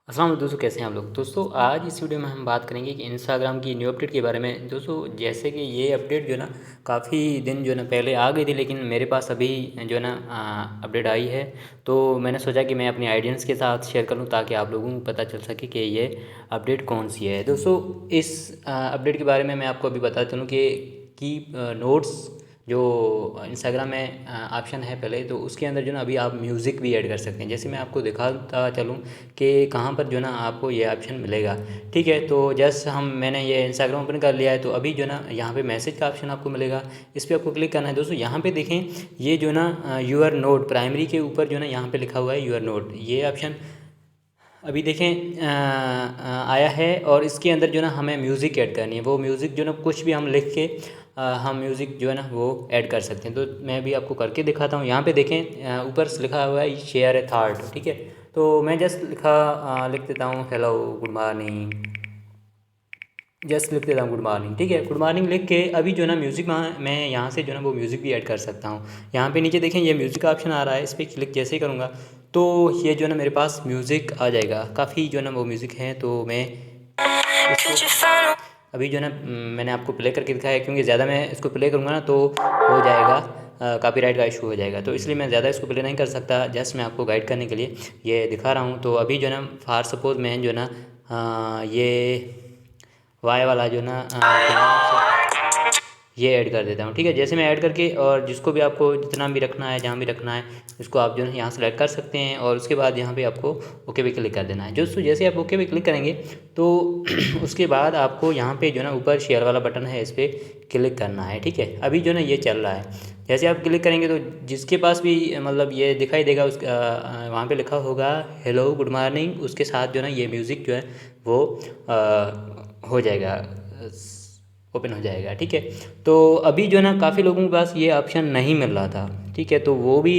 अस्सलाम वालेकुम दोस्तों, कैसे हैं आप लोग। दोस्तों आज इस वीडियो में हम बात करेंगे कि इंस्टाग्राम की न्यू अपडेट के बारे में। दोस्तों जैसे कि ये अपडेट जो है ना काफ़ी दिन जो है ना पहले आ गई थी, लेकिन मेरे पास अभी जो है ना अपडेट आई है। तो मैंने सोचा कि मैं अपनी आइडियंस के साथ शेयर कर लूँ ताकि आप लोगों को पता चल सके कि ये अपडेट कौन सी है। दोस्तों इस अपडेट के बारे में मैं आपको अभी बता चलूँ कि नोट्स जो इंस्टाग्राम में ऑप्शन है पहले, तो उसके अंदर जो है ना अभी आप म्यूज़िक भी ऐड कर सकते हैं। जैसे मैं आपको दिखाता चलूँ कि कहाँ पर जो है ना आपको ये ऑप्शन मिलेगा। ठीक है, तो जस्ट मैंने ये इंस्टाग्राम ओपन कर लिया है। तो अभी जो है ना यहाँ पे मैसेज का ऑप्शन आपको मिलेगा, इस पर आपको क्लिक करना है। दोस्तों यहाँ पे देखें, ये जो है ना यूर नोट प्राइमरी के ऊपर जो है ना यहाँ पे लिखा हुआ है यूर नोट, ये ऑप्शन अभी देखें आया है। और इसके अंदर जो है ना हमें म्यूज़िक ऐड करनी है। वो म्यूज़िक जो है ना कुछ भी हम लिख के हम म्यूज़िक जो है ना वो ऐड कर सकते हैं। तो मैं भी आपको करके दिखाता हूँ। यहाँ पे देखें ऊपर से लिखा हुआ है शेयर ए थॉट। ठीक है, तो मैं जस्ट लिख देता हूँ हेलो गुड मॉर्निंग, जस्ट लिख देता हूँ गुड मॉर्निंग। ठीक है, गुड मॉर्निंग लिख के अभी जो है ना म्यूज़िक मैं यहाँ से जो है ना वो म्यूज़िक भी ऐड कर सकता हूँ। यहाँ पे नीचे देखें ये म्यूज़िक का ऑप्शन आ रहा है, इस पर क्लिक जैसे ही करूँगा तो ये जो है ना मेरे पास म्यूज़िक आ जाएगा। काफ़ी जो है ना वो म्यूज़िक है, तो मैं इसको अभी जो है ना मैंने आपको प्ले करके दिखाया है, क्योंकि ज़्यादा मैं इसको प्ले करूँगा ना तो हो जाएगा कॉपीराइट का इशू हो जाएगा। तो इसलिए मैं ज़्यादा इसको प्ले नहीं कर सकता, जस्ट मैं आपको गाइड करने के लिए ये दिखा रहा हूँ। तो अभी जो है ना फॉर सपोज मैं जो है ना ये वाई वाला जो है ना ये ऐड कर देता हूँ। ठीक है, जैसे मैं ऐड करके, और जिसको भी आपको जितना भी रखना है, जहाँ भी रखना है, इसको आप जो है यहाँ सेलेक्ट कर सकते हैं। और उसके बाद यहाँ पे आपको ओके पे क्लिक कर देना है। दोस्तों जैसे आप ओके पे क्लिक करेंगे तो उसके बाद आपको यहाँ पे जो है ना ऊपर शेयर वाला बटन है, इस पर क्लिक करना है। ठीक है, अभी जो है ना ये चल रहा है। जैसे आप क्लिक करेंगे तो जिसके पास भी मतलब ये दिखाई देगा उसका वहाँ पे लिखा होगा हेलो गुड मॉर्निंग, उसके साथ जो है ना ये म्यूज़िक जो है वो हो जाएगा, ओपन हो जाएगा। ठीक है, तो अभी जो है ना काफ़ी लोगों के पास ये ऑप्शन नहीं मिल रहा था। ठीक है, तो वो भी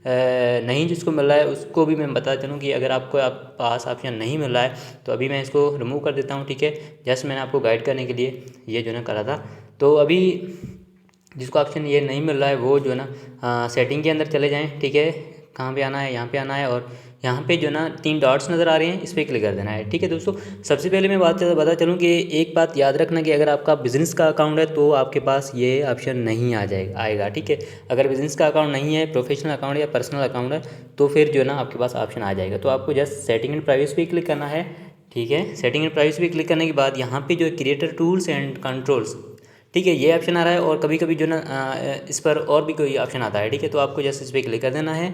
नहीं जिसको मिल रहा है उसको भी मैं बता चलूँ कि अगर आपको पास ऑप्शन नहीं मिल रहा है तो अभी मैं इसको रिमूव कर देता हूँ। ठीक है, जस्ट मैंने आपको गाइड करने के लिए ये जो है ना करा था। तो अभी जिसको ऑप्शन ये नहीं मिल रहा है वो जो है ना सेटिंग के अंदर चले जाएँ। ठीक है, कहाँ पे आना है, यहाँ पे आना है, और यहाँ पे जो है ना 3 डॉट्स नज़र आ रहे हैं, इस पर क्लिक कर देना है। ठीक है दोस्तों, सबसे पहले मैं बता चलूँ कि एक बात याद रखना कि अगर आपका बिज़नेस का अकाउंट है तो आपके पास ये ऑप्शन नहीं आएगा। ठीक है, अगर बिज़नेस का अकाउंट नहीं है, प्रोफेशनल अकाउंट या पर्सनल अकाउंट है, तो फिर जो है ना आपके पास ऑप्शन आ जाएगा। तो आपको जस्ट सेटिंग एंड प्राइवेसी पे क्लिक करना है। ठीक है, सेटिंग एंड प्राइवेसी पे क्लिक करने के बाद यहाँ पे जो है क्रिएटर टूल्स एंड कंट्रोल्स, ठीक है, ये ऑप्शन आ रहा है। और कभी कभी जो ना इस पर और भी कोई ऑप्शन आता है। ठीक है, तो आपको जैसे इस पर क्लिक कर देना है।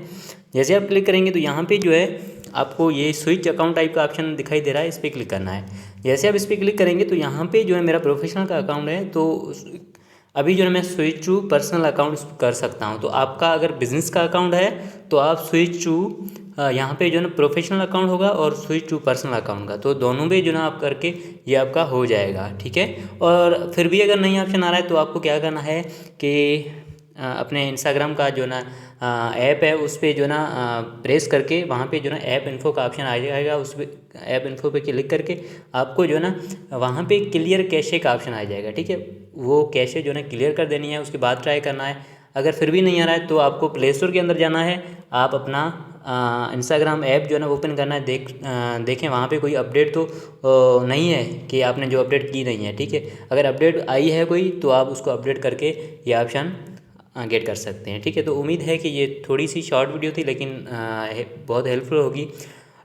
जैसे आप क्लिक करेंगे तो यहाँ पे जो है आपको ये स्विच अकाउंट टाइप का ऑप्शन दिखाई दे रहा है, इस पर क्लिक करना है। जैसे आप इस पर क्लिक करेंगे तो यहाँ पे जो है मेरा प्रोफेशनल का अकाउंट है, तो अभी जो है मैं स्विच टू पर्सनल अकाउंट कर सकता हूँ। तो आपका अगर बिज़नेस का अकाउंट है तो आप स्विच टू यहाँ पे जो है ना प्रोफेशनल अकाउंट होगा और स्विच टू पर्सनल अकाउंट का, तो दोनों भी जो ना आप करके ये आपका हो जाएगा। ठीक है, और फिर भी अगर नहीं ऑप्शन आ रहा है तो आपको क्या करना है कि अपने इंस्टाग्राम का जो ना ऐप है उस पर जो ना प्रेस करके वहाँ पे जो ना ऐप इन्फो का ऑप्शन आ जाएगा, उस पर ऐप इन्फो पे क्लिक करके आपको जो ना वहाँ पे क्लियर कैशे का ऑप्शन आ जाएगा। ठीक है, वो कैशे जो ना क्लियर कर देनी है, उसके बाद ट्राई करना है। अगर फिर भी नहीं आ रहा है तो आपको प्ले स्टोर के अंदर जाना है, आप अपना इंस्टाग्राम ऐप जो है ना ओपन करना है। देखें वहाँ पे कोई अपडेट तो नहीं है कि आपने जो अपडेट की नहीं है। ठीक है, अगर अपडेट आई है कोई तो आप उसको अपडेट करके ये ऑप्शन गेट कर सकते हैं। ठीक है, तो उम्मीद है कि ये थोड़ी सी शॉर्ट वीडियो थी, लेकिन बहुत हेल्पफुल होगी।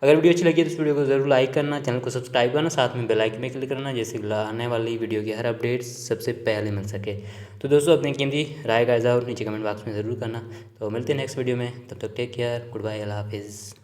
अगर वीडियो अच्छी लगी तो इस वीडियो को ज़रूर लाइक करना, चैनल को सब्सक्राइब करना, साथ में बेल आइकन में क्लिक करना, जैसे आने वाली वीडियो की हर अपडेट सबसे पहले मिल सके। तो दोस्तों अपनी कीमती राय का इज़हार नीचे कमेंट बॉक्स में ज़रूर करना। तो मिलते हैं नेक्स्ट वीडियो में, तब तक टेक केयर, गुड बाय, अल्लाह हाफिज़।